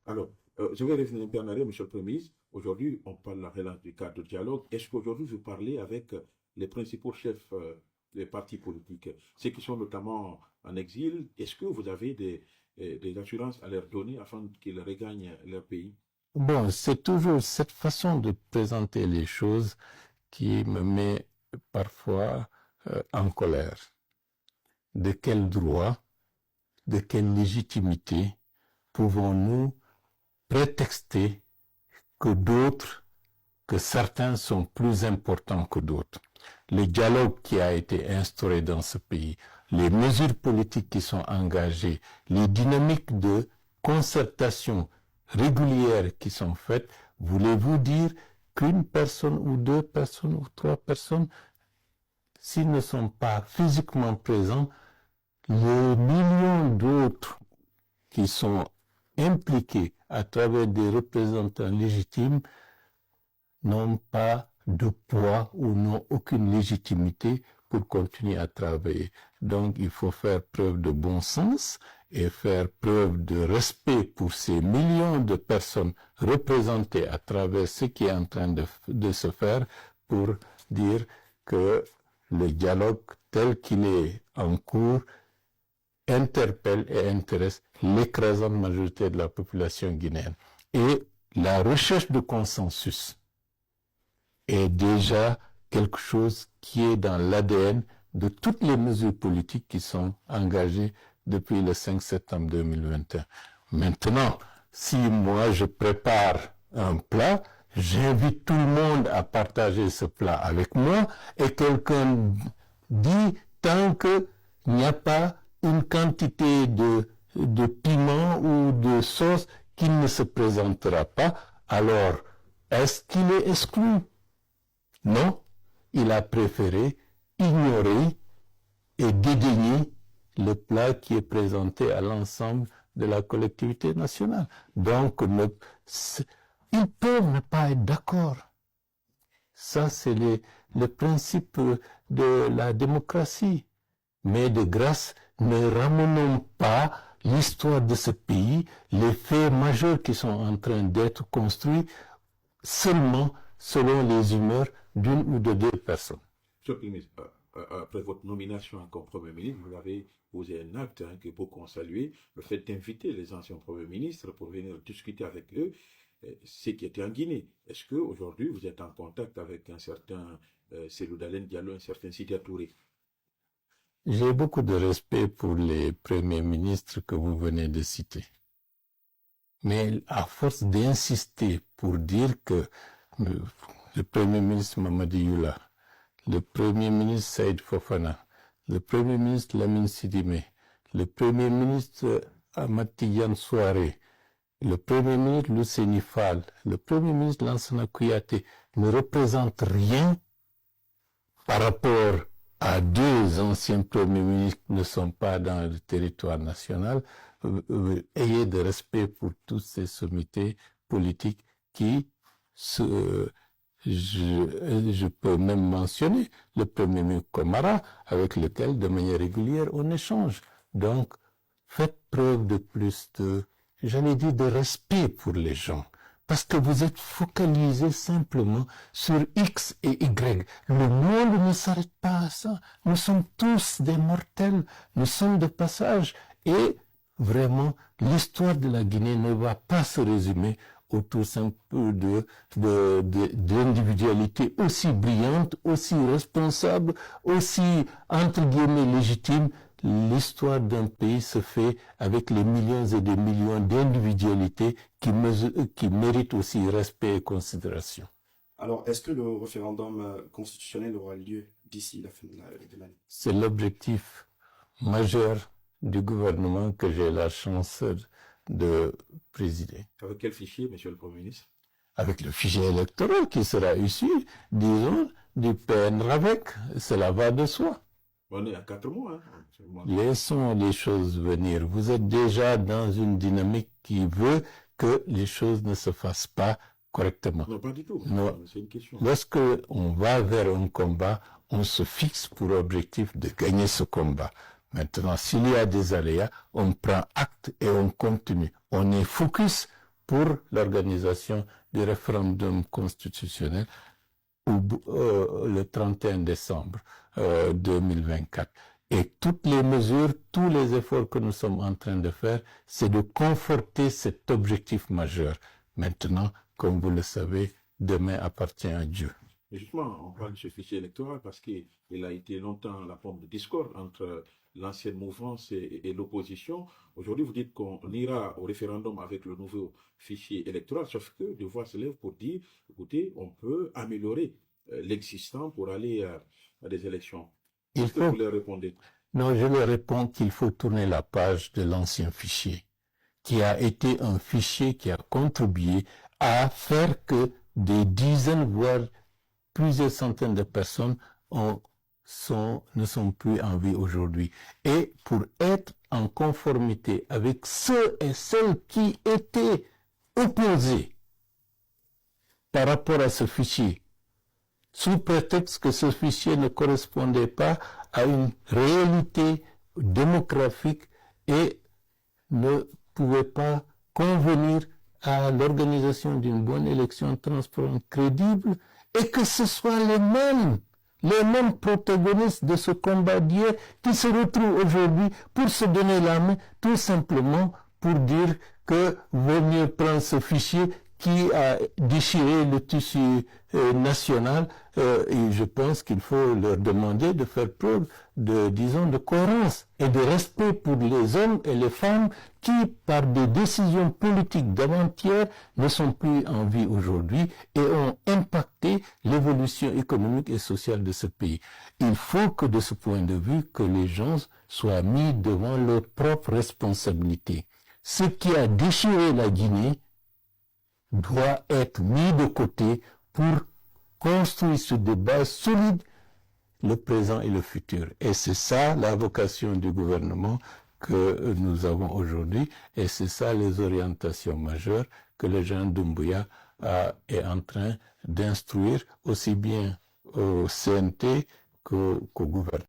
Alors, je vais revenir un peu en arrière, Monsieur le Premier ministre. Aujourd'hui, on parle de la relance du cadre de dialogue. Est-ce qu'aujourd'hui, vous parlez avec les principaux chefs des partis politiques, ceux qui sont notamment en exil? Est-ce que vous avez des assurances à leur donner afin qu'ils regagnent leur pays? Bon, c'est toujours cette façon de présenter les choses qui me met parfois en colère. De quel droit, de quelle légitimité pouvons-nous prétexter que d'autres, que certains sont plus importants que d'autres? Le dialogue qui a été instauré dans ce pays, les mesures politiques qui sont engagées, les dynamiques de concertation régulières qui sont faites, voulez-vous dire qu'une personne ou deux personnes ou trois personnes, s'ils ne sont pas physiquement présents, les millions d'autres qui sont impliqués à travers des représentants légitimes n'ont pas de poids ou n'ont aucune légitimité pour continuer à travailler. Donc il faut faire preuve de bon sens et faire preuve de respect pour ces millions de personnes représentées à travers ce qui est en train de se faire pour dire que le dialogue tel qu'il est en cours interpelle et intéresse l'écrasante majorité de la population guinéenne. Et la recherche de consensus est déjà quelque chose qui est dans l'ADN de toutes les mesures politiques qui sont engagées depuis le 5 septembre 2021. Maintenant, si moi je prépare un plat, j'invite tout le monde à partager ce plat avec moi et quelqu'un dit tant qu'il n'y a pas une quantité de piment ou de sauce qui ne se présentera pas, alors est-ce qu'il est exclu? Non, il a préféré ignorer et dédaigner le plat qui est présenté à l'ensemble de la collectivité nationale. Donc, ils peuvent ne pas être d'accord. Ça, c'est le principe de la démocratie. Mais de grâce, ne ramenons pas l'histoire de ce pays, les faits majeurs qui sont en train d'être construits, seulement selon les humeurs d'une ou de deux personnes. Monsieur le Premier ministre, après votre nomination comme Premier ministre, vous avez posé un acte que beaucoup ont salué, le fait d'inviter les anciens Premiers ministres pour venir discuter avec eux, ce qui était en Guinée. Est-ce qu'aujourd'hui, vous êtes en contact avec un certain Cellou Dalein Diallo, un certain Sidya Touré? J'ai beaucoup de respect pour les premiers ministres que vous venez de citer. Mais à force d'insister pour dire que le premier ministre Mamadi Youla, le premier ministre Saïd Fofana, le premier ministre Lamine Sidimé, le premier ministre Ahmad Tidiane Souaré, le premier ministre Luceni Fall, le premier ministre Lansana Kouyaté ne représentent rien par rapport à deux anciens premiers ministres qui ne sont pas dans le territoire national. Ayez de respect pour toutes ces sommités politiques qui je peux même mentionner le premier ministre Komara, avec lequel, de manière régulière, on échange. Donc, faites preuve de plus j'allais dire, de respect pour les gens. Parce que vous êtes focalisé simplement sur X et Y. Le monde ne s'arrête pas à ça. Nous sommes tous des mortels. Nous sommes de passage. Et vraiment, l'histoire de la Guinée ne va pas se résumer autour simple d'individualités aussi brillantes, aussi responsables, aussi, entre guillemets, légitimes. L'histoire d'un pays se fait avec les millions et des millions d'individualités qui méritent aussi respect et considération. Alors, est-ce que le référendum constitutionnel aura lieu d'ici la fin de l'année? C'est l'objectif majeur du gouvernement que j'ai la chance de présider. Avec quel fichier, Monsieur le Premier ministre? Avec le fichier électoral qui sera issu, disons, du PNRAVEC. Cela va de soi. On est à 4 mois. Laissons les choses venir. Vous êtes déjà dans une dynamique qui veut que les choses ne se fassent pas correctement. Non, pas du tout. Non. C'est une question. Lorsque on va vers un combat, on se fixe pour objectif de gagner ce combat. Maintenant, s'il y a des aléas, on prend acte et on continue. On est focus pour l'organisation du référendum constitutionnel le 31 décembre 2024. Et toutes les mesures, tous les efforts que nous sommes en train de faire, c'est de conforter cet objectif majeur. Maintenant, comme vous le savez, demain appartient à Dieu. Et justement, on parle de ce fichier électoral parce qu'il a été longtemps la forme de discorde entre l'ancienne mouvance et l'opposition. Aujourd'hui, vous dites qu'on ira au référendum avec le nouveau fichier électoral, sauf que des voix se lèvent pour dire, écoutez, on peut améliorer l'existant pour aller à des élections. Qu'est-ce que vous leur répondez? Non, je leur réponds qu'il faut tourner la page de l'ancien fichier, qui a été un fichier qui a contribué à faire que des dizaines, voire plusieurs centaines de personnes ne sont plus en vie aujourd'hui. Et pour être en conformité avec ceux et celles qui étaient opposés par rapport à ce fichier, sous prétexte que ce fichier ne correspondait pas à une réalité démographique et ne pouvait pas convenir à l'organisation d'une bonne élection transparente, crédible, et que ce soit les mêmes protagonistes de ce combat d'hier qui se retrouvent aujourd'hui pour se donner la main, tout simplement pour dire que vaut mieux prendre ce fichier qui a déchiré le tissu national, et je pense qu'il faut leur demander de faire preuve de cohérence et de respect pour les hommes et les femmes qui, par des décisions politiques d'avant-hier, ne sont plus en vie aujourd'hui et ont impacté l'évolution économique et sociale de ce pays. Il faut que, de ce point de vue, que les gens soient mis devant leurs propres responsabilités. Ce qui a déchiré la Guinée doit être mis de côté pour construire sur des bases solides le présent et le futur. Et c'est ça la vocation du gouvernement que nous avons aujourd'hui, et c'est ça les orientations majeures que le Jean Doumbouya est en train d'instruire aussi bien au CNT qu'au gouvernement.